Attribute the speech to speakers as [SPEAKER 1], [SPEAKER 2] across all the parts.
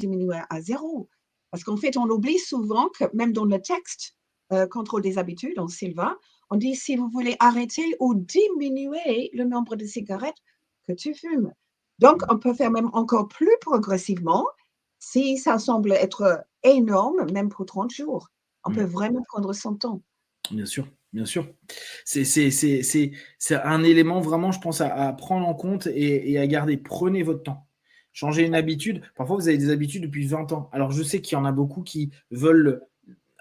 [SPEAKER 1] diminuer à 0. Parce qu'en fait, on oublie souvent que même dans le texte, contrôle des habitudes, en Silva, on dit si vous voulez arrêter ou diminuer le nombre de cigarettes que tu fumes. Donc, on peut faire même encore plus progressivement si ça semble être énorme, même pour 30 jours. On peut vraiment prendre son temps.
[SPEAKER 2] Bien sûr, bien sûr. C'est un élément vraiment, je pense, à prendre en compte et à garder. Prenez votre temps. Changez une habitude. Parfois, vous avez des habitudes depuis 20 ans. Alors, je sais qu'il y en a beaucoup qui veulent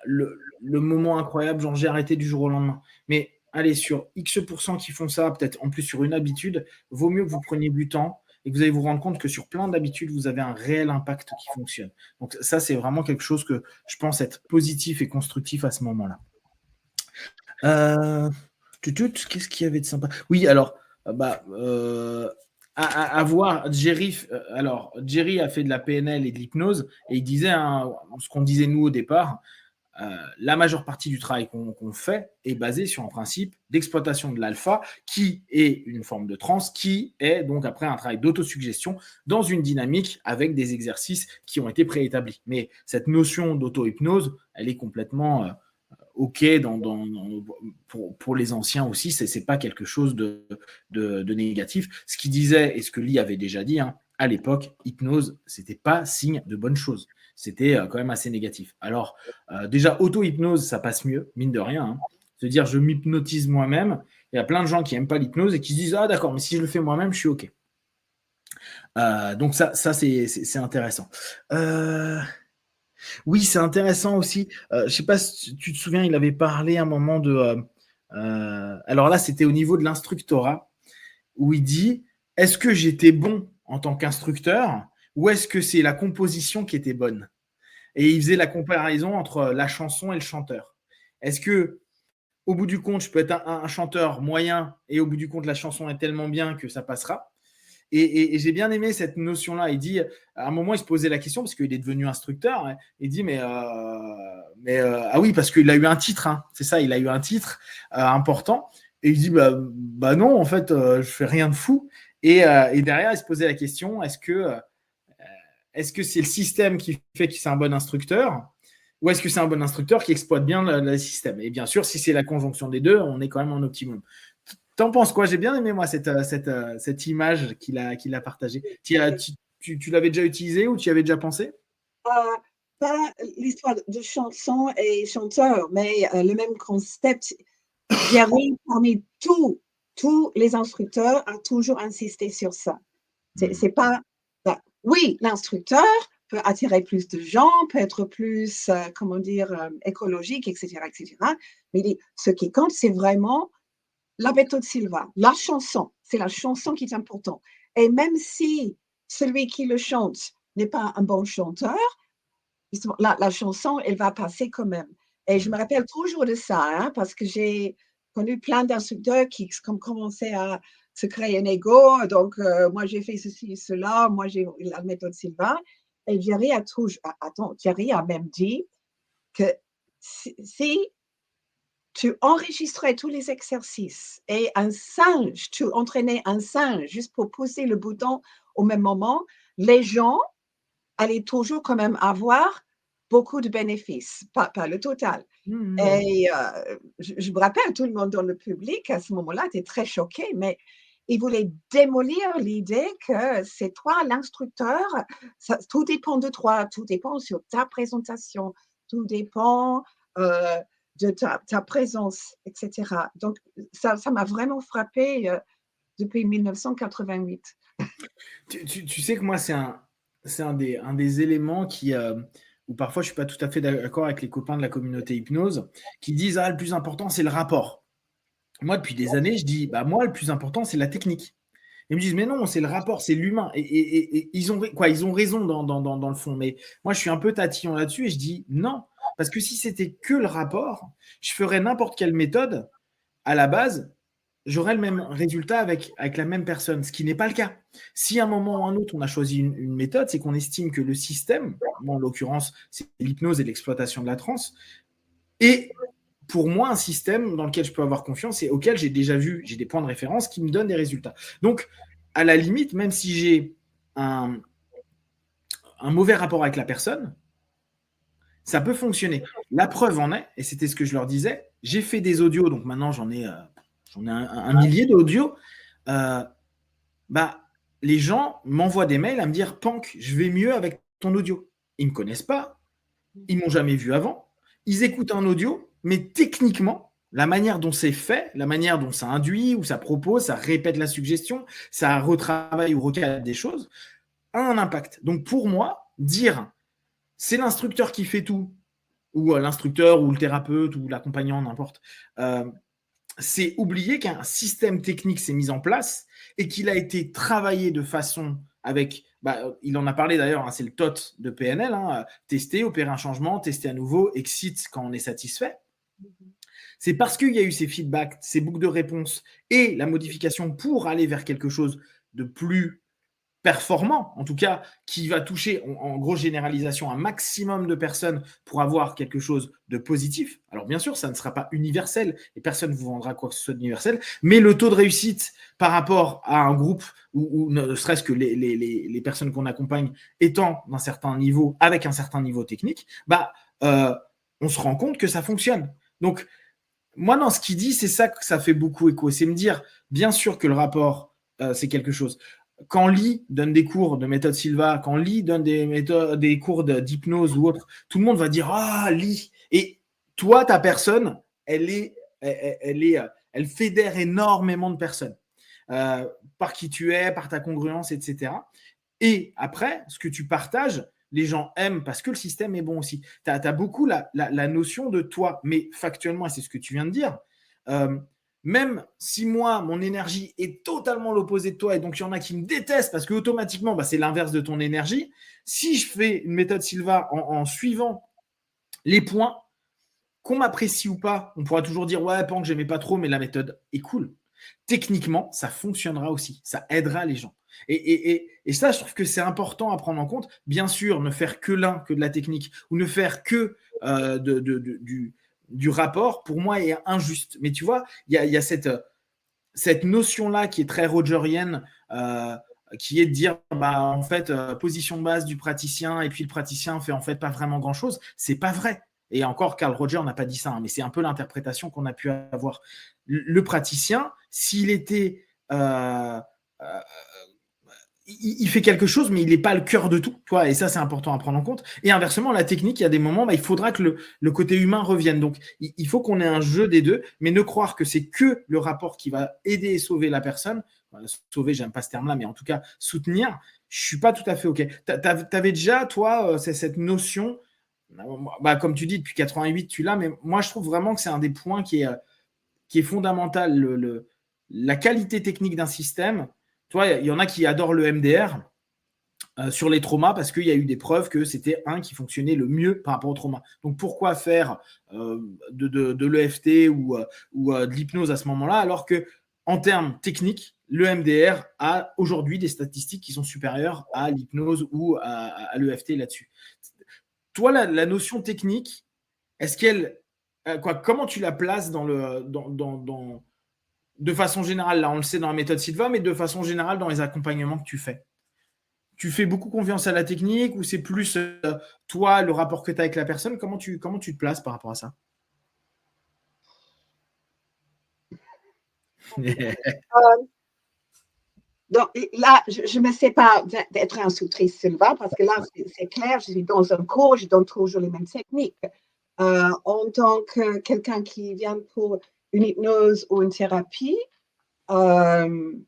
[SPEAKER 2] le moment incroyable, genre j'ai arrêté du jour au lendemain. Mais allez, sur X% qui font ça, peut-être en plus sur une habitude, vaut mieux que vous preniez du temps et que vous allez vous rendre compte que sur plein d'habitudes, vous avez un réel impact qui fonctionne. Donc ça, c'est vraiment quelque chose que je pense être positif et constructif à ce moment-là. Qu'est-ce qu'il y avait de sympa? Oui, alors, à voir, Jerry a fait de la PNL et de l'hypnose, et il disait, hein, ce qu'on disait nous au départ, la majeure partie du travail qu'on fait est basée sur un principe d'exploitation de l'alpha, qui est une forme de transe, qui est donc après un travail d'autosuggestion dans une dynamique avec des exercices qui ont été préétablis. Mais cette notion d'auto-hypnose, elle est complètement OK pour les anciens aussi, c'est pas quelque chose de négatif. Ce qu'il disait et ce que Lee avait déjà dit, hein, à l'époque, hypnose, c'était pas signe de bonne chose. C'était quand même assez négatif. Alors, déjà, auto-hypnose, ça passe mieux, mine de rien. Hein. Se dire, je m'hypnotise moi-même. Il y a plein de gens qui n'aiment pas l'hypnose et qui se disent, ah d'accord, mais si je le fais moi-même, je suis OK. Donc ça c'est intéressant. Oui, c'est intéressant aussi. Je ne sais pas si tu te souviens, il avait parlé un moment de... alors là, c'était au niveau de l'instructorat, où il dit, est-ce que j'étais bon en tant qu'instructeur ou est-ce que c'est la composition qui était bonne? Et il faisait la comparaison entre la chanson et le chanteur. Est-ce que, au bout du compte, je peux être un chanteur moyen et au bout du compte, la chanson est tellement bien que ça passera? Et j'ai bien aimé cette notion-là. Il dit, à un moment, il se posait la question, parce qu'il est devenu instructeur, hein, il dit, ah oui, parce qu'il a eu un titre, hein, c'est ça, il a eu un titre important. Et il dit, bah non, en fait, je fais rien de fou. Et derrière, il se posait la question, est-ce que c'est le système qui fait que c'est un bon instructeur ou est-ce que c'est un bon instructeur qui exploite bien le système? Et bien sûr, si c'est la conjonction des deux, on est quand même en optimum. T'en penses quoi? J'ai bien aimé, moi, cette image qu'il a partagée. Tu l'avais déjà utilisée ou tu y avais déjà pensé?
[SPEAKER 1] Pas l'histoire de chansons et chanteurs, mais le même concept. Jerry, parmi tous les instructeurs, a toujours insisté sur ça. C'est pas. Oui, l'instructeur peut attirer plus de gens, peut être plus, comment dire, écologique, etc., etc. Mais ce qui compte, c'est vraiment la méthode Silva, la chanson. C'est la chanson qui est importante. Et même si celui qui le chante n'est pas un bon chanteur, la chanson, elle va passer quand même. Et je me rappelle toujours de ça, hein, parce que j'ai connu plein d'instructeurs qui ont commencé à se créer un ego. Donc, moi, j'ai fait ceci, cela. Moi, j'ai la méthode Silva. Et Jerry a toujours, Jerry a même dit que si tu enregistrais tous les exercices et tu entraînais un singe juste pour pousser le bouton au même moment, les gens allaient toujours quand même avoir beaucoup de bénéfices, pas le total. Et je me rappelle, tout le monde dans le public, à ce moment-là, était très choqué, mais il voulait démolir l'idée que c'est toi l'instructeur, tout dépend de toi, tout dépend sur ta présentation, tout dépend de ta présence, etc. Donc, ça m'a vraiment frappé depuis 1988.
[SPEAKER 2] Tu sais que moi, c'est un des éléments où parfois je ne suis pas tout à fait d'accord avec les copains de la communauté hypnose, qui disent, ah, le plus important, c'est le rapport. Moi, depuis des années, je dis, bah, moi, le plus important, c'est la technique. Ils me disent, mais non, c'est le rapport, c'est l'humain. Et ils ont raison dans le fond. Mais moi, je suis un peu tatillon là-dessus et je dis non. Parce que si c'était que le rapport, je ferais n'importe quelle méthode. À la base, j'aurais le même résultat avec la même personne, ce qui n'est pas le cas. Si à un moment ou à un autre, on a choisi une méthode, c'est qu'on estime que le système, moi, en l'occurrence, c'est l'hypnose et l'exploitation de la transe, et pour moi, un système dans lequel je peux avoir confiance et auquel j'ai déjà vu, j'ai des points de référence qui me donnent des résultats. Donc, à la limite, même si j'ai un un mauvais rapport avec la personne, ça peut fonctionner. La preuve en est, et c'était ce que je leur disais, j'ai fait des audios, donc maintenant j'en ai un millier d'audios. Bah, les gens m'envoient des mails à me dire Pank, je vais mieux avec ton audio. Ils ne me connaissent pas, ils ne m'ont jamais vu avant. Ils écoutent un audio, mais techniquement, la manière dont c'est fait, la manière dont ça induit, ou ça propose, ça répète la suggestion, ça retravaille ou recadre des choses, a un impact. Donc pour moi, dire c'est l'instructeur qui fait tout, ou l'instructeur, ou le thérapeute, ou l'accompagnant, n'importe, c'est oublier qu'un système technique s'est mis en place et qu'il a été travaillé de façon avec, il en a parlé d'ailleurs, hein, c'est le TOT de PNL, hein, tester, opérer un changement, tester à nouveau, exit quand on est satisfait. C'est parce qu'il y a eu ces feedbacks, ces boucles de réponses et la modification pour aller vers quelque chose de plus performant, en tout cas, qui va toucher, en grosse généralisation, un maximum de personnes pour avoir quelque chose de positif. Alors bien sûr, ça ne sera pas universel et personne ne vous vendra quoi que ce soit d'universel, mais le taux de réussite par rapport à un groupe ou ne serait-ce que les personnes qu'on accompagne étant d'un certain niveau, avec un certain niveau technique, on se rend compte que ça fonctionne. Donc, moi, dans ce qu'il dit, c'est ça que ça fait beaucoup écho. C'est me dire, bien sûr que le rapport, c'est quelque chose. Quand Lee donne des cours de méthode Silva, quand Lee donne des cours d'hypnose ou autre, tout le monde va dire ah Lee. Et toi, ta personne, elle fédère énormément de personnes par qui tu es, par ta congruence, etc. Et après, ce que tu partages, les gens aiment parce que le système est bon aussi. Tu as beaucoup la notion de toi, mais factuellement, et c'est ce que tu viens de dire, même si moi, mon énergie est totalement l'opposé de toi, et donc il y en a qui me détestent parce qu'automatiquement, c'est l'inverse de ton énergie, si je fais une méthode Silva en suivant les points, qu'on m'apprécie ou pas, on pourra toujours dire ouais, Pank, j'aimais pas trop, mais la méthode est cool. Techniquement, ça fonctionnera aussi, ça aidera les gens. Et ça, je trouve que c'est important à prendre en compte. Bien sûr, ne faire que l'un, que de la technique, ou ne faire que du rapport, pour moi, est injuste. Mais tu vois, il y a cette notion-là qui est très rogerienne, qui est de dire, en fait, position de base du praticien, et puis le praticien fait en fait pas vraiment grand-chose. C'est pas vrai. Et encore, Carl Rogers n'a pas dit ça, hein, mais c'est un peu l'interprétation qu'on a pu avoir. Le praticien, s'il était il fait quelque chose, mais il n'est pas le cœur de tout. Et ça, c'est important à prendre en compte. Et inversement, la technique, il y a des moments, il faudra que le côté humain revienne. Donc, il faut qu'on ait un jeu des deux, mais ne croire que c'est que le rapport qui va aider et sauver la personne. Sauver, j'aime pas ce terme-là, mais en tout cas, soutenir, je suis pas tout à fait OK. Tu avais déjà, toi, cette notion, comme tu dis, depuis 88, tu l'as, mais moi, je trouve vraiment que c'est un des points qui est fondamental, la qualité technique d'un système. Toi, il y en a qui adorent le MDR sur les traumas parce qu'il y a eu des preuves que c'était un qui fonctionnait le mieux par rapport au trauma. Donc, pourquoi faire de l'EFT ou de l'hypnose à ce moment-là, alors que en termes techniques, le MDR a aujourd'hui des statistiques qui sont supérieures à l'hypnose ou à l'EFT là-dessus. Toi, la notion technique, est-ce qu'elle comment tu la places de façon générale, là on le sait dans la méthode Silva, mais de façon générale dans les accompagnements que tu fais? Tu fais beaucoup confiance à la technique ou c'est plus toi, le rapport que tu as avec la personne? Comment tu te places par rapport à ça?
[SPEAKER 1] Donc là, je ne me sais pas d'être instructrice Silva parce que là, c'est clair, je suis dans un cours, je donne toujours les mêmes techniques. En tant que quelqu'un qui vient pour une hypnose ou une thérapie, je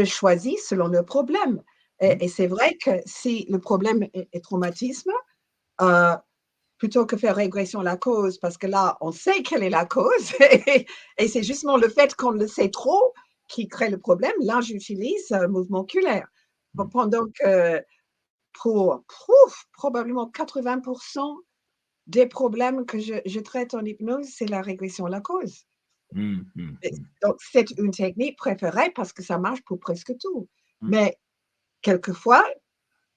[SPEAKER 1] choisis selon le problème. Et c'est vrai que si le problème est traumatisme, plutôt que faire régression à la cause, parce que là, on sait quelle est la cause, et c'est justement le fait qu'on le sait trop qui crée le problème. Là, j'utilise le mouvement oculaire. Pendant que pour probablement 80% des problèmes que je traite en hypnose, c'est la régression à la cause. Donc, c'est une technique préférée parce que ça marche pour presque tout. Mais quelquefois,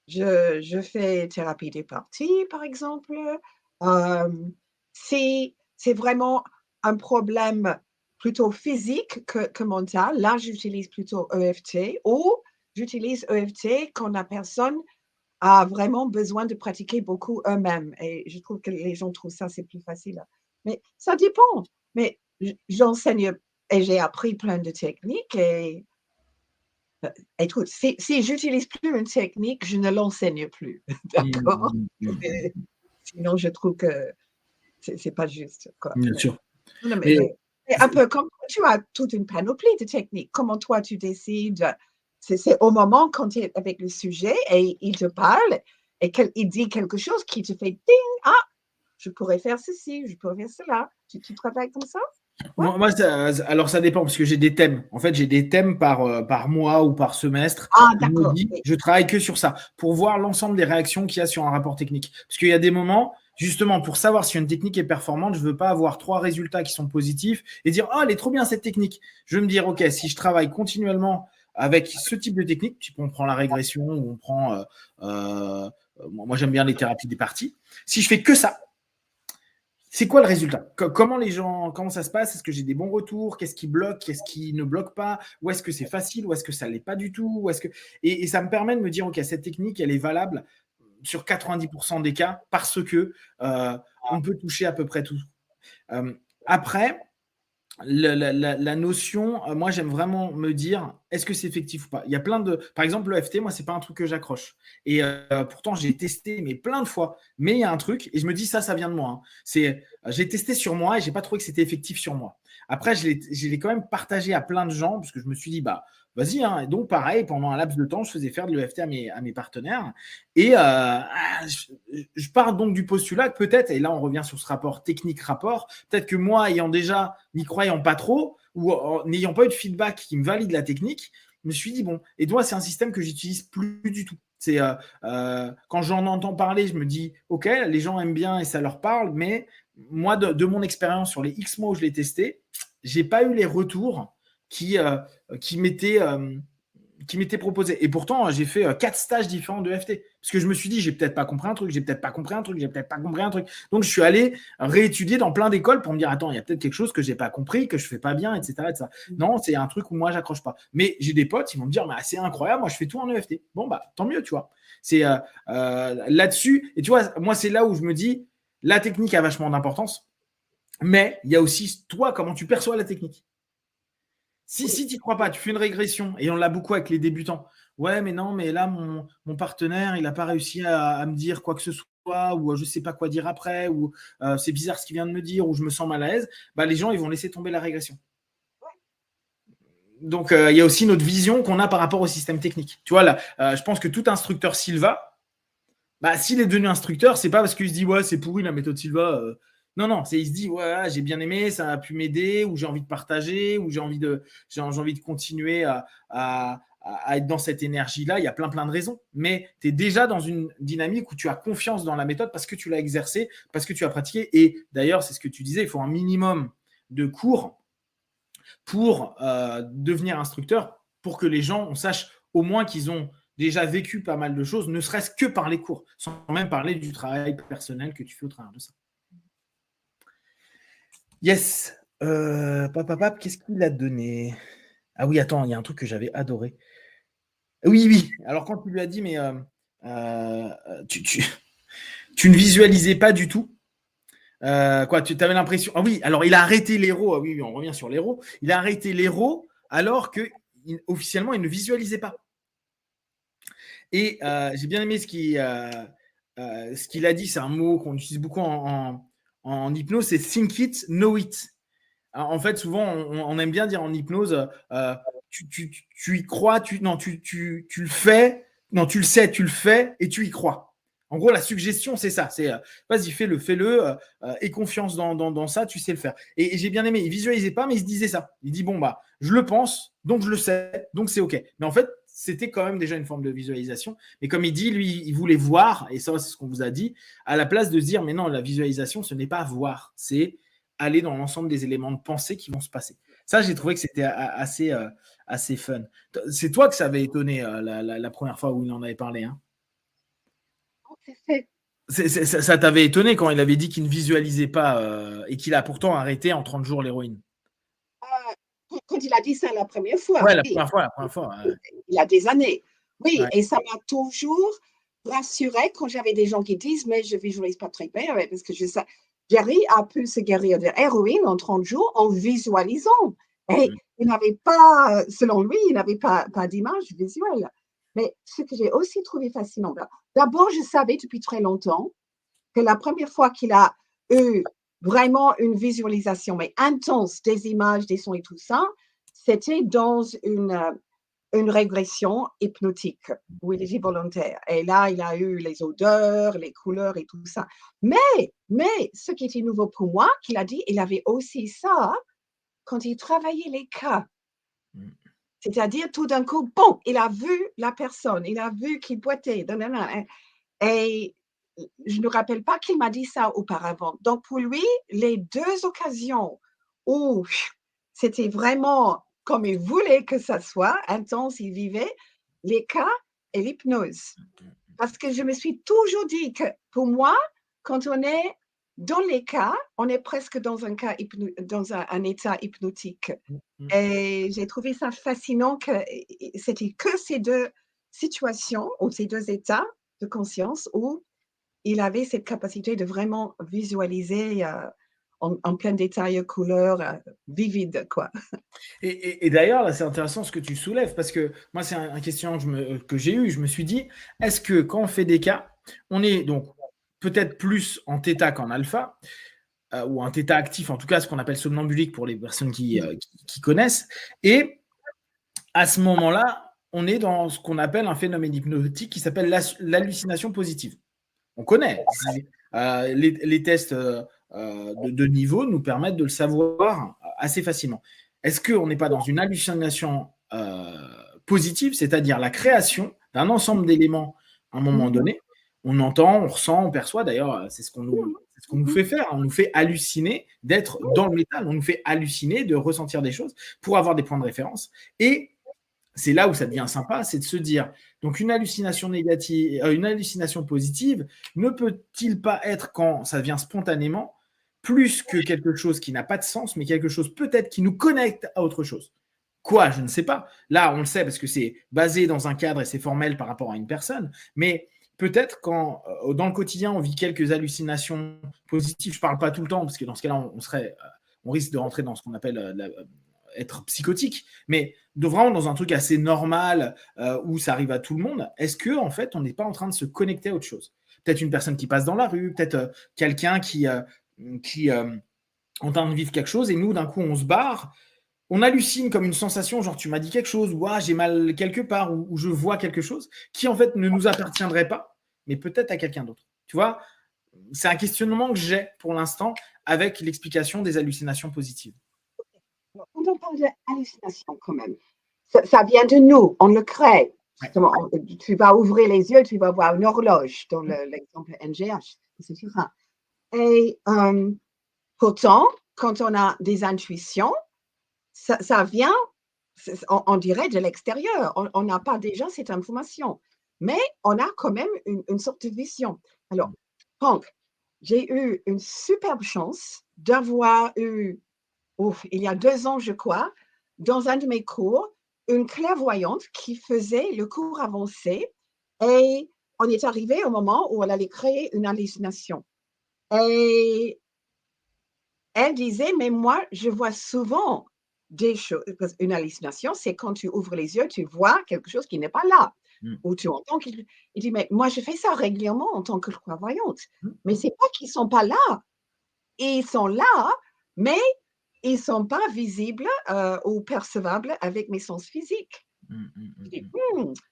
[SPEAKER 1] je fais thérapie des parties, par exemple. Si c'est vraiment un problème plutôt physique que mental, là, j'utilise plutôt EFT ou j'utilise EFT quand la personne a vraiment besoin de pratiquer beaucoup eux-mêmes. Et je trouve que les gens trouvent ça, c'est plus facile. Mais ça dépend. Mais j'enseigne et j'ai appris plein de techniques. Et écoute, si j'utilise plus une technique, je ne l'enseigne plus. D'accord? Sinon, je trouve que c'est pas juste, quoi.
[SPEAKER 2] Bien sûr.
[SPEAKER 1] Non,
[SPEAKER 2] Mais
[SPEAKER 1] c'est un peu comme tu as toute une panoplie de techniques. Comment toi, tu décides? C'est au moment quand tu es avec le sujet et il te parle et qu'il dit quelque chose qui te fait ding, ah, je pourrais faire ceci, je pourrais faire cela. Tu travailles comme ça? Ouais.
[SPEAKER 2] moi, alors ça dépend parce que j'ai des thèmes. En fait, j'ai des thèmes par mois ou par semestre.
[SPEAKER 1] Ah,
[SPEAKER 2] Je me
[SPEAKER 1] d'accord.
[SPEAKER 2] dis,
[SPEAKER 1] Oui.
[SPEAKER 2] je travaille que sur ça pour voir l'ensemble des réactions qu'il y a sur un rapport technique. Parce qu'il y a des moments, justement, pour savoir si une technique est performante, je ne veux pas avoir 3 résultats qui sont positifs et dire, ah, elle est trop bien cette technique. Je veux me dire, OK, si je travaille continuellement avec ce type de technique, type on prend la régression ou on prend, moi j'aime bien les thérapies des parties. Si je fais que ça, c'est quoi le résultat? Comment ça se passe? Est-ce que j'ai des bons retours? Qu'est-ce qui bloque? Qu'est-ce qui ne bloque pas? Ou est-ce que c'est facile? Ou est-ce que ça ne l'est pas du tout? Et ça me permet de me dire, OK, cette technique, elle est valable sur 90% des cas parce que on peut toucher à peu près tout. Après, la notion, moi j'aime vraiment me dire, est-ce que c'est effectif ou pas? Il y a plein de, par exemple l'EFT, moi c'est pas un truc que j'accroche. Et pourtant j'ai testé mais plein de fois. Mais il y a un truc et je me dis ça vient de moi. J'ai testé sur moi et j'ai pas trouvé que c'était effectif sur moi. Après je l'ai quand même partagé à plein de gens parce que je me suis dit bah vas-y hein. Et donc pareil pendant un laps de temps je faisais faire de l'EFT à mes partenaires et je pars donc du postulat que peut-être, et là on revient sur ce rapport technique-rapport, peut-être que moi ayant déjà n'y croyant pas trop ou n'ayant pas eu de feedback qui me valide la technique, je me suis dit bon, et toi c'est un système que j'utilise plus du tout. C'est quand j'en entends parler, je me dis ok, les gens aiment bien et ça leur parle, mais moi de mon expérience sur les X mois où je l'ai testé, j'ai pas eu les retours qui m'étaient proposé. Et pourtant, j'ai fait 4 stages différents de FT. Parce que je me suis dit, j'ai peut-être pas compris un truc, j'ai peut-être pas compris un truc, j'ai peut-être pas compris un truc. Donc, je suis allé réétudier dans plein d'écoles pour me dire, attends, il y a peut-être quelque chose que j'ai pas compris, que je fais pas bien, etc. etc. Non, c'est un truc où moi, j'accroche pas. Mais j'ai des potes, ils vont me dire, c'est incroyable, moi, je fais tout en EFT. Bon, bah, tant mieux, tu vois. C'est là-dessus. Et tu vois, moi, c'est là où je me dis, la technique a vachement d'importance. Mais il y a aussi, toi, comment tu perçois la technique. Si tu n'y crois pas, tu fais une régression, et on l'a beaucoup avec les débutants. Ouais, mais non, mais là, mon partenaire, il n'a pas réussi à me dire quoi que ce soit, ou je ne sais pas quoi dire après, ou c'est bizarre ce qu'il vient de me dire, ou je me sens mal à l'aise, bah, les gens, ils vont laisser tomber la régression. Donc, il y a aussi notre vision qu'on a par rapport au système technique. Tu vois, là, je pense que tout instructeur Silva, bah, s'il est devenu instructeur, c'est pas parce qu'il se dit, ouais, c'est pourri la méthode Silva. Non, il se dit, ouais, j'ai bien aimé, ça a pu m'aider, ou j'ai envie de partager, ou j'ai envie de continuer à être dans cette énergie-là. Il y a plein de raisons. Mais tu es déjà dans une dynamique où tu as confiance dans la méthode parce que tu l'as exercée, parce que tu as pratiqué. Et d'ailleurs, c'est ce que tu disais, il faut un minimum de cours pour devenir instructeur, pour que les gens, on sache au moins qu'ils ont déjà vécu pas mal de choses, ne serait-ce que par les cours, sans même parler du travail personnel que tu fais au travers de ça. Yes. Qu'est-ce qu'il a donné? Ah oui, attends, il y a un truc que j'avais adoré. Oui. Alors quand tu lui as dit, mais tu ne visualisais pas du tout. Tu avais l'impression. Ah oui, alors il a arrêté l'héros. Ah oui, on revient sur l'héros. Il a arrêté l'héros alors que officiellement il ne visualisait pas. Et j'ai bien aimé ce qu'il a dit. C'est un mot qu'on utilise beaucoup en hypnose, c'est think it, know it. Alors, en fait, souvent, on aime bien dire en hypnose, tu y crois, tu le fais, non, tu le sais, tu le fais et tu y crois. En gros, la suggestion, c'est ça. C'est vas-y, fais-le, aie confiance dans ça, tu sais le faire. Et j'ai bien aimé, il visualisait pas, mais il se disait ça. Il dit, bon, bah, je le pense, donc je le sais, donc c'est OK. Mais en fait, c'était quand même déjà une forme de visualisation. Mais comme il dit, lui, il voulait voir, et ça, c'est ce qu'on vous a dit, à la place de se dire, mais non, la visualisation, ce n'est pas voir, c'est aller dans l'ensemble des éléments de pensée qui vont se passer. Ça, j'ai trouvé que c'était assez fun. C'est toi que ça avait étonné la première fois où il en avait parlé. Hein. Ça t'avait étonné quand il avait dit qu'il ne visualisait pas et qu'il a pourtant arrêté en 30 jours l'héroïne.
[SPEAKER 1] Quand il a dit ça la première fois.
[SPEAKER 2] Ouais,
[SPEAKER 1] oui.
[SPEAKER 2] la première fois.
[SPEAKER 1] Il y a des années. Oui,
[SPEAKER 2] Ouais.
[SPEAKER 1] et ça m'a toujours rassurée quand j'avais des gens qui disent, mais je ne visualise pas très bien, parce que Jerry a pu se guérir de l'héroïne en 30 jours en visualisant. Et il n'avait pas, selon lui, il n'avait pas d'image visuelle. Mais ce que j'ai aussi trouvé fascinant, d'abord, je savais depuis très longtemps que la première fois qu'il a eu vraiment une visualisation, mais intense, des images, des sons et tout ça, c'était dans une régression hypnotique où il était volontaire. Et là, il a eu les odeurs, les couleurs et tout ça. Mais ce qui était nouveau pour moi, qu'il a dit, il avait aussi ça quand il travaillait les cas. C'est-à-dire, tout d'un coup, bon, il a vu la personne, il a vu qu'il boitait. Et je ne me rappelle pas qu'il m'a dit ça auparavant. Donc, pour lui, les deux occasions où c'était vraiment comme il voulait que ça soit, intense, il vivait, les cas et l'hypnose. Parce que je me suis toujours dit que pour moi, quand on est dans les cas, on est presque dans un état hypnotique. Et j'ai trouvé ça fascinant que c'était que ces deux situations ou ces deux états de conscience où il avait cette capacité de vraiment visualiser en plein détail, couleurs vivides, quoi.
[SPEAKER 2] Et d'ailleurs, là, c'est intéressant ce que tu soulèves, parce que moi, c'est un question que j'ai eu. Je me suis dit, est-ce que quand on fait des cas, on est donc peut-être plus en θ qu'en alpha, ou en θ actif, en tout cas ce qu'on appelle somnambulique pour les personnes qui connaissent. Et à ce moment-là, on est dans ce qu'on appelle un phénomène hypnotique qui s'appelle l'hallucination positive. On connaît. Les tests de niveau nous permettent de le savoir assez facilement. Est-ce qu'on n'est pas dans une hallucination positive, c'est-à-dire la création d'un ensemble d'éléments à un moment donné? On entend, on ressent, on perçoit. D'ailleurs, c'est ce qu'on nous fait faire. On nous fait halluciner d'être dans le métal. On nous fait halluciner de ressentir des choses pour avoir des points de référence. Et c'est là où ça devient sympa, c'est de se dire, donc une hallucination négative, une hallucination positive, ne peut-il pas être, quand ça vient spontanément, plus que quelque chose qui n'a pas de sens, mais quelque chose peut-être qui nous connecte à autre chose? Quoi? Je ne sais pas. Là, on le sait parce que c'est basé dans un cadre et c'est formel par rapport à une personne, mais peut-être quand dans le quotidien on vit quelques hallucinations positives, je ne parle pas tout le temps parce que dans ce cas-là on risque de rentrer dans ce qu'on appelle être psychotique, mais vraiment dans un truc assez normal où ça arrive à tout le monde. Est-ce que en fait on n'est pas en train de se connecter à autre chose? Peut-être une personne qui passe dans la rue, peut-être quelqu'un qui est en train de vivre quelque chose et nous d'un coup on se barre. On hallucine comme une sensation, genre tu m'as dit quelque chose, ou j'ai mal quelque part, ou je vois quelque chose, qui en fait ne nous appartiendrait pas, mais peut-être à quelqu'un d'autre. Tu vois, c'est un questionnement que j'ai pour l'instant avec l'explication des hallucinations positives.
[SPEAKER 1] Quand on parle d'hallucination, quand même, ça vient de nous, on le crée. Justement, tu vas ouvrir les yeux, tu vas voir une horloge, dans l'exemple NGH, etc. Et pourtant, quand on a des intuitions, ça vient, on dirait, de l'extérieur. On n'a pas déjà cette information, mais on a quand même une sorte de vision. Alors, Franck, j'ai eu une superbe chance d'avoir eu, il y a 2 ans, je crois, dans un de mes cours, une clairvoyante qui faisait le cours avancé et on est arrivé au moment où elle allait créer une hallucination. Et elle disait, mais moi, je vois souvent des choses. Une hallucination, c'est quand tu ouvres les yeux, tu vois quelque chose qui n'est pas là. Ou tu entends qu'il dit, mais moi, je fais ça régulièrement en tant que clairvoyante. Mais c'est pas qu'ils sont pas là. Ils sont là, mais ils ne sont pas visibles ou percevables avec mes sens physiques. Je dis,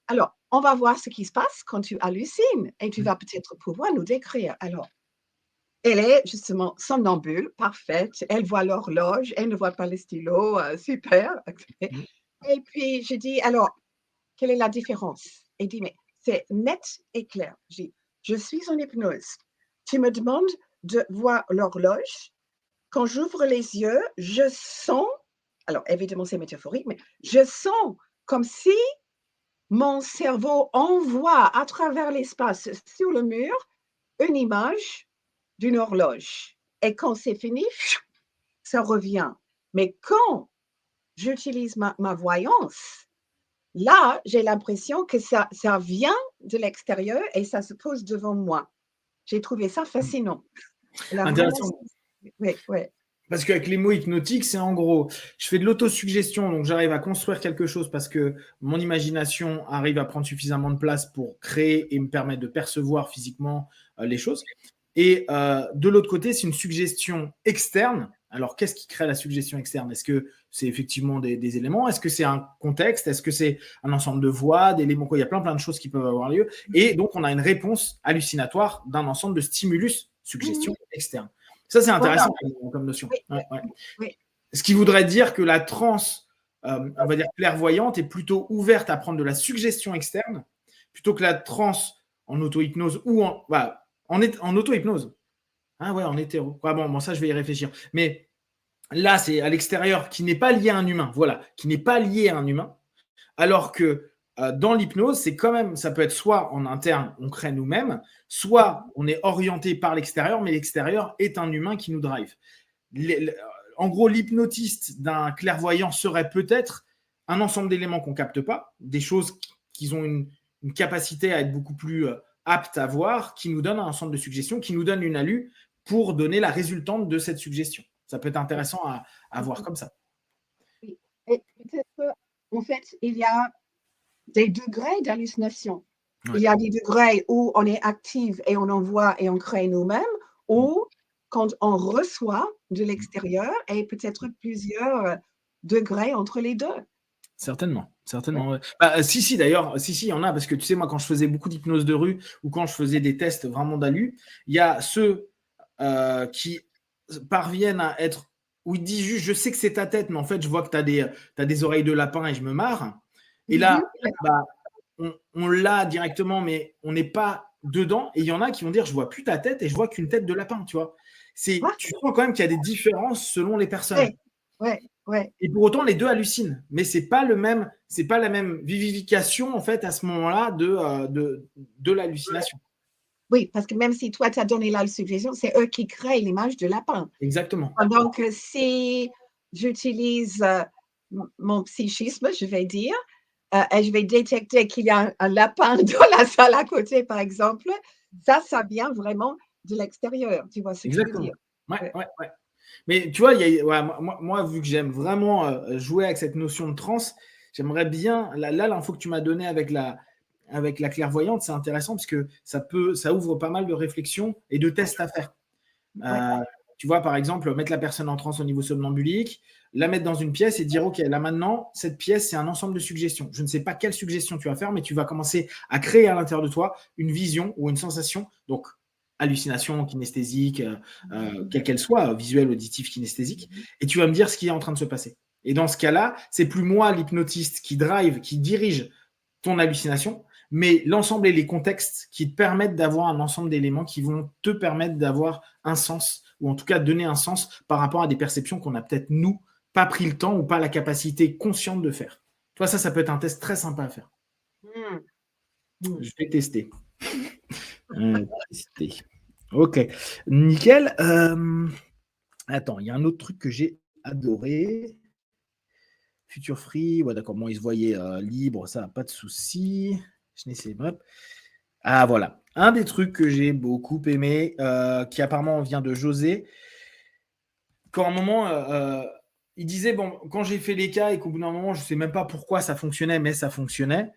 [SPEAKER 1] alors, on va voir ce qui se passe quand tu hallucines et tu vas peut-être pouvoir nous décrire. Alors, elle est justement somnambule, parfaite. Elle voit l'horloge, elle ne voit pas les stylos, super. Et puis, je dis, alors, quelle est la différence? Elle dit, mais c'est net et clair. Je dis, je suis en hypnose. Tu me demandes de voir l'horloge. Quand j'ouvre les yeux, je sens, alors évidemment c'est métaphorique, mais je sens comme si mon cerveau envoie à travers l'espace sur le mur une image d'une horloge. Et quand c'est fini, ça revient. Mais quand j'utilise ma voyance, Là, j'ai l'impression que ça vient de l'extérieur et ça se pose devant moi. J'ai trouvé ça fascinant. La vraiment
[SPEAKER 2] Intéressant.
[SPEAKER 1] oui, oui.
[SPEAKER 2] Parce qu'avec les mots hypnotiques, c'est en gros, je fais de l'autosuggestion, donc j'arrive à construire quelque chose parce que mon imagination arrive à prendre suffisamment de place pour créer et me permettre de percevoir physiquement les choses. Et de l'autre côté, c'est une suggestion externe. Alors, qu'est-ce qui crée la suggestion externe? Est-ce que c'est effectivement des éléments? Est-ce que c'est un contexte? Est-ce que c'est un ensemble de voix, d'éléments? Il y a plein de choses qui peuvent avoir lieu. Et donc, on a une réponse hallucinatoire d'un ensemble de stimulus, suggestion externe. Ça, c'est intéressant comme notion.
[SPEAKER 1] Oui,
[SPEAKER 2] Ouais, ouais.
[SPEAKER 1] oui.
[SPEAKER 2] Ce qui voudrait dire que la transe, on va dire clairvoyante, est plutôt ouverte à prendre de la suggestion externe plutôt que la transe en auto-hypnose ou en auto-hypnose. Ah ouais, en hétéro. Ouais, bon, ça, je vais y réfléchir. Mais là, c'est à l'extérieur qui n'est pas lié à un humain. Voilà, qui n'est pas lié à un humain. Alors que dans l'hypnose, c'est quand même, ça peut être soit en interne, on crée nous-mêmes, soit on est orienté par l'extérieur, mais l'extérieur est un humain qui nous drive. En gros, l'hypnotiste d'un clairvoyant serait peut-être un ensemble d'éléments qu'on ne capte pas, des choses qui ont une capacité à être beaucoup plus aptes à voir, qui nous donnent un ensemble de suggestions, qui nous donnent une alu pour donner la résultante de cette suggestion. Ça peut être intéressant à voir comme ça.
[SPEAKER 1] Oui. Et peut-être, en fait, il y a des degrés d'hallucination.
[SPEAKER 2] Ouais.
[SPEAKER 1] Il y a des degrés où on est actif et on envoie et on crée nous-mêmes, ou quand on reçoit de l'extérieur et peut-être plusieurs degrés entre les deux.
[SPEAKER 2] Certainement. Ouais. Si, d'ailleurs, il y en a, parce que tu sais, moi, quand je faisais beaucoup d'hypnose de rue ou quand je faisais des tests vraiment d'alu, il y a ceux qui parviennent à être, où ils disent juste, je sais que c'est ta tête, mais en fait, je vois que tu as des oreilles de lapin et je me marre. Et là, on l'a directement, mais on n'est pas dedans. Et il y en a qui vont dire, je vois plus ta tête et je vois qu'une tête de lapin, tu vois. Tu sens quand même qu'il y a des différences selon les personnes.
[SPEAKER 1] Ouais.
[SPEAKER 2] Et pour autant, les deux hallucinent, mais c'est pas la même vivification en fait à ce moment-là de l'hallucination.
[SPEAKER 1] Oui, parce que même si toi tu as donné la suggestion, c'est eux qui créent l'image de lapin.
[SPEAKER 2] Exactement.
[SPEAKER 1] Donc si j'utilise mon psychisme, je vais dire, et je vais détecter qu'il y a un lapin dans la salle à côté, par exemple, ça vient vraiment de l'extérieur. Tu vois ce que je veux dire?
[SPEAKER 2] Ouais. Mais tu vois, moi, vu que j'aime vraiment jouer avec cette notion de transe, j'aimerais bien. Là, l'info que tu m'as donnée avec la clairvoyante, c'est intéressant parce que ça ouvre pas mal de réflexions et de tests à faire. Tu vois, par exemple, mettre la personne en transe au niveau somnambulique, la mettre dans une pièce et dire, OK, là maintenant, cette pièce, c'est un ensemble de suggestions. Je ne sais pas quelle suggestion tu vas faire, mais tu vas commencer à créer à l'intérieur de toi une vision ou une sensation. Donc, hallucination, kinesthésique, quelle qu'elle soit, visuelle, auditive, kinesthésique. Et tu vas me dire ce qui est en train de se passer. Et dans ce cas-là, c'est plus moi, l'hypnotiste, qui dirige ton hallucination, mais l'ensemble et les contextes qui te permettent d'avoir un ensemble d'éléments qui vont te permettre d'avoir un sens, ou en tout cas donner un sens par rapport à des perceptions qu'on a peut-être, nous, pas pris le temps ou pas la capacité consciente de faire. Toi, ça peut être un test très sympa à faire. Je vais tester. Ok, nickel. Attends, il y a un autre truc que j'ai adoré. Future Free, ouais, d'accord, bon, il se voyait libre, ça, pas de souci. Je n'essaie pas. Ah, voilà. Un des trucs que j'ai beaucoup aimé, qui apparemment vient de José, quand à un moment, il disait, bon, quand j'ai fait les cas et qu'au bout d'un moment, je ne sais même pas pourquoi ça fonctionnait, mais ça fonctionnait,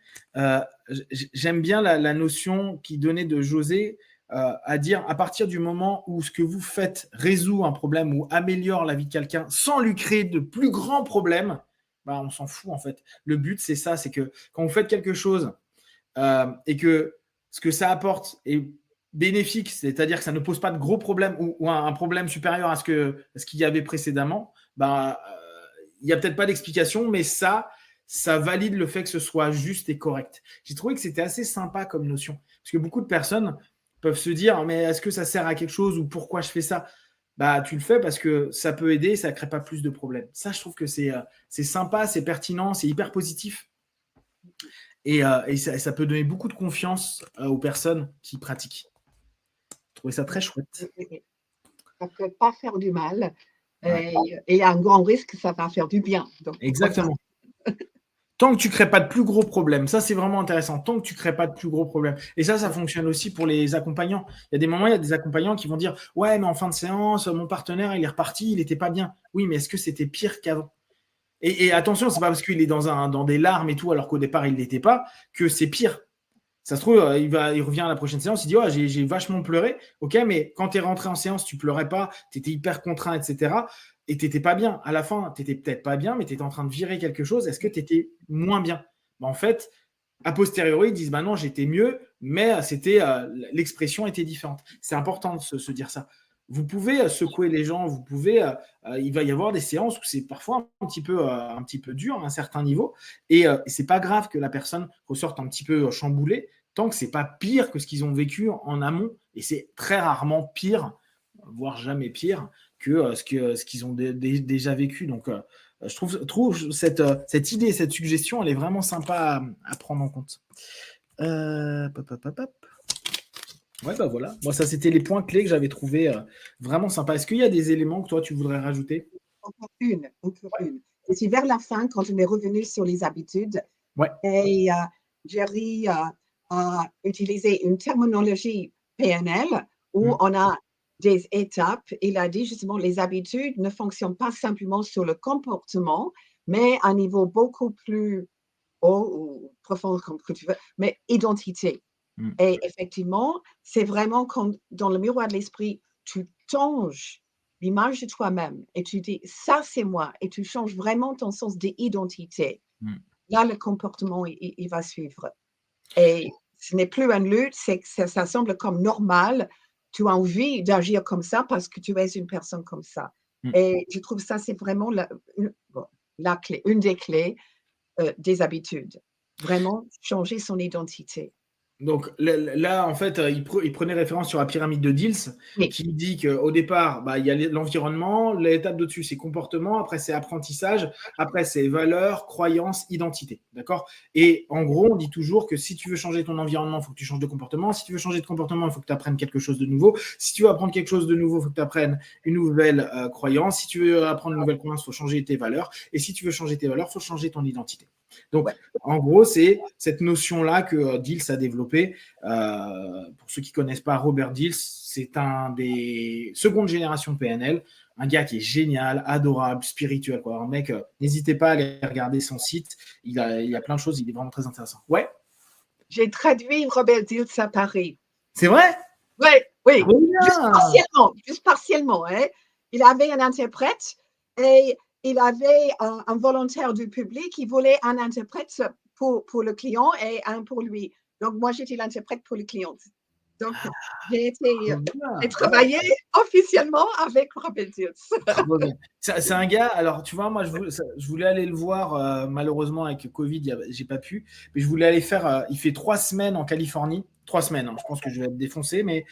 [SPEAKER 2] j'aime bien la notion qui donnait de José à dire, à partir du moment où ce que vous faites résout un problème ou améliore la vie de quelqu'un sans lui créer de plus grands problèmes, on s'en fout en fait. Le but, c'est ça, c'est que quand vous faites quelque chose et que ce que ça apporte est bénéfique, c'est-à-dire que ça ne pose pas de gros problèmes ou un problème supérieur à ce qu'il y avait précédemment, il n'y a peut-être pas d'explication, mais ça valide le fait que ce soit juste et correct. J'ai trouvé que c'était assez sympa comme notion, parce que beaucoup de personnes peuvent se dire, mais est-ce que ça sert à quelque chose ou pourquoi je fais ça? Tu le fais parce que ça peut aider, ça ne crée pas plus de problèmes. Ça, je trouve que c'est sympa, c'est pertinent, c'est hyper positif. Et ça peut donner beaucoup de confiance aux personnes qui pratiquent. Je trouvais ça très chouette.
[SPEAKER 1] Ça ne peut pas faire du mal. Et il y a un grand risque que ça va faire du bien. Donc,
[SPEAKER 2] exactement. Tant que tu ne crées pas de plus gros problèmes, ça c'est vraiment intéressant. Tant que tu ne crées pas de plus gros problèmes. Et ça fonctionne aussi pour les accompagnants. Il y a des moments, il y a des accompagnants qui vont dire ouais, mais en fin de séance, mon partenaire il est reparti, il n'était pas bien. Oui, mais est-ce que c'était pire qu'avant? Et attention, c'est pas parce qu'il est dans des larmes et tout, alors qu'au départ il ne l'était pas, que c'est pire. Ça se trouve, il revient à la prochaine séance, il dit oh, j'ai vachement pleuré. Ok, mais quand tu es rentré en séance, tu pleurais pas, tu étais hyper contraint, etc. Et tu n'étais pas bien. À la fin, tu n'étais peut-être pas bien, mais tu étais en train de virer quelque chose. Est-ce que tu étais moins bien? En fait, a posteriori, ils disent bah non, j'étais mieux, mais l'expression était différente. C'est important de se dire ça. Vous pouvez secouer les gens, vous pouvez. Il va y avoir des séances où c'est parfois un petit peu dur à un certain niveau, et c'est pas grave que la personne ressorte un petit peu chamboulée, tant que c'est pas pire que ce qu'ils ont vécu en amont, et c'est très rarement pire, voire jamais pire que ce qu'ils ont déjà vécu. Donc, je trouve cette idée, cette suggestion, elle est vraiment sympa à prendre en compte. Ouais, bah voilà. Moi, ça, c'était les points clés que j'avais trouvés vraiment sympas. Est-ce qu'il y a des éléments que toi, tu voudrais rajouter?
[SPEAKER 1] Encore une. Et c'est vers la fin, quand on est revenu sur les habitudes,
[SPEAKER 2] Ouais.
[SPEAKER 1] et Jerry a utilisé une terminologie PNL où on a des étapes. Il a dit justement les habitudes ne fonctionnent pas simplement sur le comportement, mais à un niveau beaucoup plus haut ou profond, comme que tu veux, mais identité. Et effectivement, c'est vraiment quand, dans le miroir de l'esprit, tu changes l'image de toi-même et tu dis, ça, c'est moi, et tu changes vraiment ton sens d'identité. Là, le comportement, il va suivre. Et ce n'est plus une lutte, c'est que ça semble comme normal. Tu as envie d'agir comme ça parce que tu es une personne comme ça. Et je trouve ça, c'est vraiment la clé, une des clés des habitudes. Vraiment changer son identité.
[SPEAKER 2] Donc là, en fait, il prenait référence sur la pyramide de Diels,
[SPEAKER 1] Oui.
[SPEAKER 2] qui dit qu'au départ, il y a l'environnement, l'étape de dessus, c'est comportement, après c'est apprentissage, après c'est valeurs, croyances, identité. D'accord? Et en gros, on dit toujours que si tu veux changer ton environnement, il faut que tu changes de comportement. Si tu veux changer de comportement, il faut que tu apprennes quelque chose de nouveau. Si tu veux apprendre quelque chose de nouveau, il faut que tu apprennes une nouvelle croyance. Si tu veux apprendre une nouvelle croyance, il faut changer tes valeurs. Et si tu veux changer tes valeurs, il faut changer ton identité. Donc, en gros, c'est cette notion-là que Diels a développée. Pour ceux qui ne connaissent pas Robert Diels, c'est un des secondes générations PNL, un gars qui est génial, adorable, spirituel. Quoi. Un mec, n'hésitez pas à aller regarder son site. Il y a plein de choses, il est vraiment très intéressant. Ouais.
[SPEAKER 1] J'ai traduit Robert Diels à Paris.
[SPEAKER 2] C'est vrai?
[SPEAKER 1] Oui. Juste partiellement. Hein. Il avait un interprète et il avait un volontaire du public qui voulait un interprète pour le client et un pour lui. Donc, moi, j'étais l'interprète pour le client. Donc, j'ai travaillé officiellement avec Robert Diels.
[SPEAKER 2] C'est un gars, alors tu vois, moi je voulais aller le voir, malheureusement avec Covid, j'ai pas pu, mais je voulais aller faire, il fait 3 semaines en Californie, 3 semaines, je pense que je vais être défoncé, mais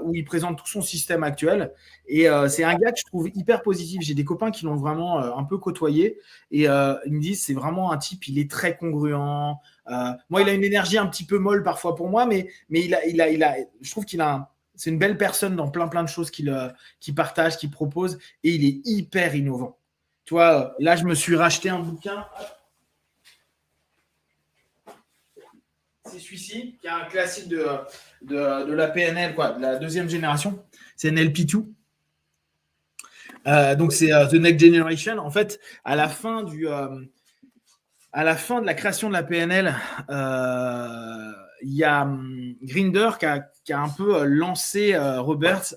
[SPEAKER 2] où il présente tout son système actuel. Et c'est un gars que je trouve hyper positif. J'ai des copains qui l'ont vraiment un peu côtoyé et ils me disent c'est vraiment un type, il est très congruent. Moi, il a une énergie un petit peu molle parfois pour moi, mais je trouve c'est une belle personne dans plein de choses qu'il partage, qu'il propose, et il est hyper innovant. Tu vois, là, je me suis racheté un bouquin. C'est celui-ci, qui est un classique de la PNL, quoi, de la deuxième génération. C'est NLP2. Donc, c'est The Next Generation. En fait, à la fin de la création de la PNL, il y a Grinder qui a un peu lancé Roberts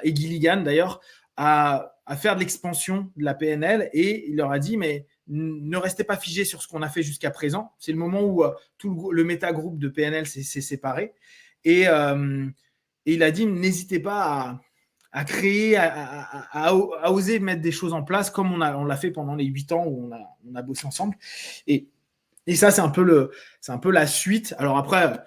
[SPEAKER 2] et Gilligan d'ailleurs à faire de l'expansion de la PNL, et il leur a dit mais ne restez pas figés sur ce qu'on a fait jusqu'à présent. C'est le moment où tout le métagroupe de PNL s'est séparé, et il a dit n'hésitez pas à créer, à oser mettre des choses en place comme on l'a fait pendant les 8 ans où on a bossé ensemble. Et ça, c'est un peu la suite. Alors après,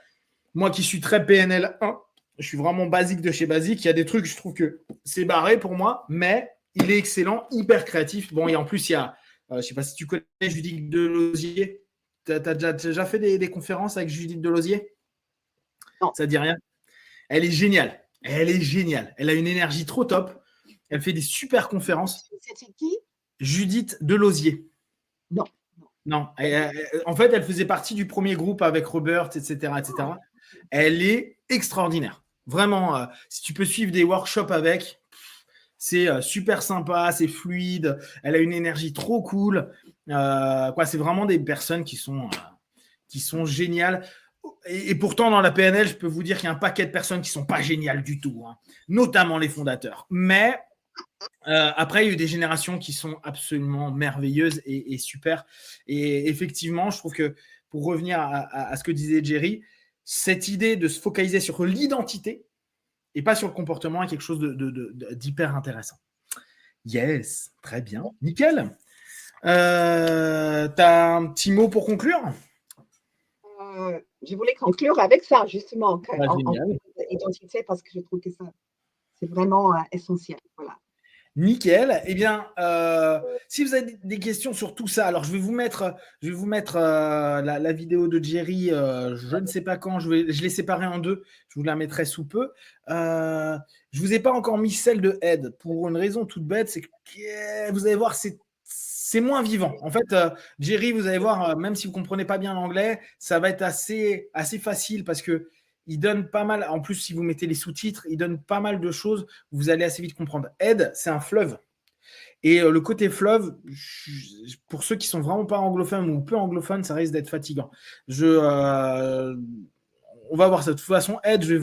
[SPEAKER 2] moi qui suis très PNL 1, je suis vraiment basique de chez basique. Il y a des trucs, je trouve que c'est barré pour moi, mais il est excellent, hyper créatif. Bon, et en plus, il y a, je ne sais pas si tu connais Judith Delosier. Tu as déjà fait des conférences avec Judith Delosier?
[SPEAKER 1] Non.
[SPEAKER 2] Ça ne dit rien? Elle est géniale. Elle a une énergie trop top. Elle fait des super conférences.
[SPEAKER 1] C'était qui?
[SPEAKER 2] Judith Delosier.
[SPEAKER 1] Non.
[SPEAKER 2] Non, en fait, elle faisait partie du premier groupe avec Robert, etc., etc. Elle est extraordinaire. Vraiment, si tu peux suivre des workshops avec, c'est super sympa, c'est fluide, elle a une énergie trop cool. C'est vraiment des personnes qui sont géniales. Et pourtant, dans la PNL, je peux vous dire qu'il y a un paquet de personnes qui ne sont pas géniales du tout, hein, notamment les fondateurs. Mais après, il y a eu des générations qui sont absolument merveilleuses et super. Et effectivement, je trouve que pour revenir à ce que disait Jerry, cette idée de se focaliser sur l'identité et pas sur le comportement est quelque chose d'hyper intéressant. Yes, très bien. Nickel. T'as un petit mot pour conclure?
[SPEAKER 1] Je voulais conclure avec ça, justement, en
[SPEAKER 2] Génial.
[SPEAKER 1] identité, parce que je trouve que ça, c'est vraiment essentiel. Voilà.
[SPEAKER 2] Nickel. Eh bien, si vous avez des questions sur tout ça, alors je vais vous mettre la vidéo de Jerry. Je ne sais pas quand. Je l'ai séparée en deux. Je vous la mettrai sous peu. Je vous ai pas encore mis celle de Ed pour une raison toute bête, c'est que vous allez voir, c'est moins vivant. En fait, Jerry, vous allez voir, même si vous comprenez pas bien l'anglais, ça va être assez facile parce que il donne pas mal. En plus, si vous mettez les sous-titres, il donne pas mal de choses. Vous allez assez vite comprendre. Ed, c'est un fleuve. Et le côté fleuve, pour ceux qui sont vraiment pas anglophones ou peu anglophones, ça risque d'être fatigant. On va voir ça. De toute façon, Ed, je vais